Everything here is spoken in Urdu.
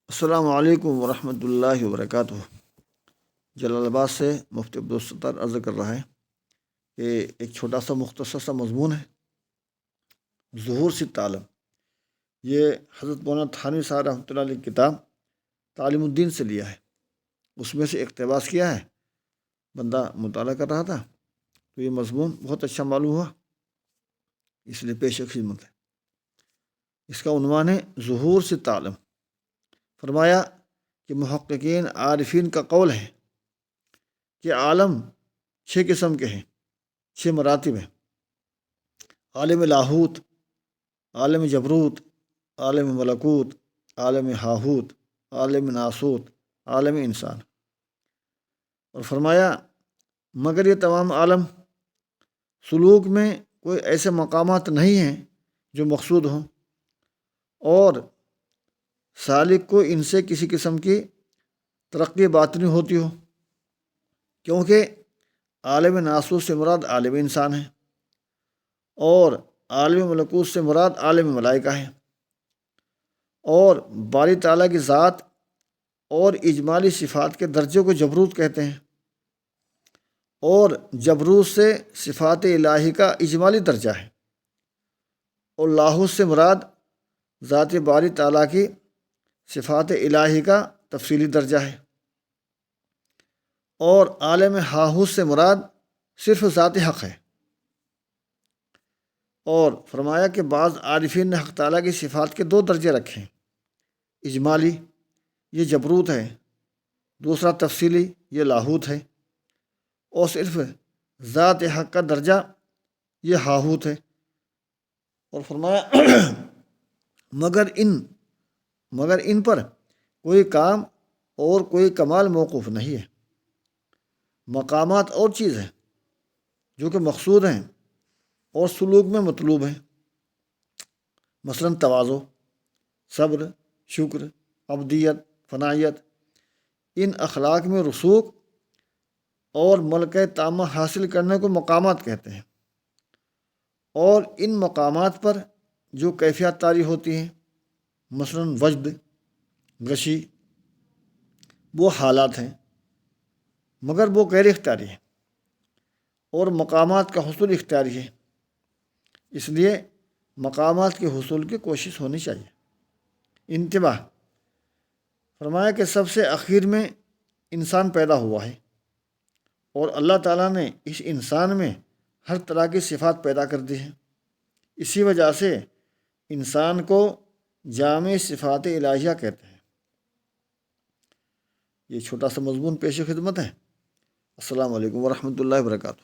السلام علیکم ورحمۃ اللہ وبرکاتہ۔ جلال آباد سے مفتی عبدالستار عرض کر رہا ہے کہ ایک چھوٹا سا مختصر سا مضمون ہے، ظہور ست عالم۔ یہ حضرت مولانا تھانوی صاحب رحمۃ اللہ علیہ کی کتاب تعلیم الدین سے لیا ہے، اس میں سے اقتباس کیا ہے۔ بندہ مطالعہ کر رہا تھا تو یہ مضمون بہت اچھا معلوم ہوا، اس لیے پیش خدمت ہے۔ اس کا عنوان ہے ظہور ست عالم۔ فرمایا کہ محققین عارفین کا قول ہے کہ عالم 6 قسم کے ہیں، 6 مراتب ہیں: عالم لاہوت، عالم جبروت، عالم ملکوت، عالم ہاہوت، عالم ناسوت، عالم انسان۔ اور فرمایا مگر یہ تمام عالم سلوک میں کوئی ایسے مقامات نہیں ہیں جو مقصود ہوں، اور سالک کو ان سے کسی قسم کی ترقی باطنی ہوتی ہو، کیونکہ عالم ناسوت سے مراد عالم انسان ہے، اور عالم ملکوت سے مراد عالم ملائکہ ہے، اور باری تعالیٰ کی ذات اور اجمالی صفات کے درجے کو جبروت کہتے ہیں، اور جبروت سے صفات الہی کا اجمالی درجہ ہے، اور لاہوت سے مراد ذات باری تعالیٰ کی صفات الہی کا تفصیلی درجہ ہے، اور عالم ہاہوت سے مراد صرف ذات حق ہے۔ اور فرمایا کہ بعض عارفین نے حق تعالیٰ کی صفات کے 2 درجے رکھے ہیں: اجمالی یہ جبروت ہے، دوسرا تفصیلی یہ لاہوت ہے، اور صرف ذات حق کا درجہ یہ ہاہوت ہے۔ اور فرمایا مگر ان پر کوئی کام اور کوئی کمال موقوف نہیں ہے۔ مقامات اور چیز ہیں جو کہ مقصود ہیں اور سلوک میں مطلوب ہیں، مثلا تواضع، صبر، شکر، عبدیت، فنائیت۔ ان اخلاق میں رسوخ اور ملکہ تامہ حاصل کرنے کو مقامات کہتے ہیں، اور ان مقامات پر جو کیفیات طاری ہوتی ہیں، مثلا وجد، غشی، وہ حالات ہیں، مگر وہ غیر اختیاری ہیں، اور مقامات کا حصول اختیاری ہے۔ اس لیے مقامات کے حصول کی کوشش ہونی چاہیے۔ انتباہ، فرمایا کہ سب سے اخیر میں انسان پیدا ہوا ہے، اور اللہ تعالیٰ نے اس انسان میں ہر طرح کی صفات پیدا کر دی ہیں، اسی وجہ سے انسان کو جامع صفات الہیہ کہتے ہیں۔ یہ چھوٹا سا مضمون پیش خدمت ہے۔ السلام علیکم ورحمۃ اللہ وبرکاتہ۔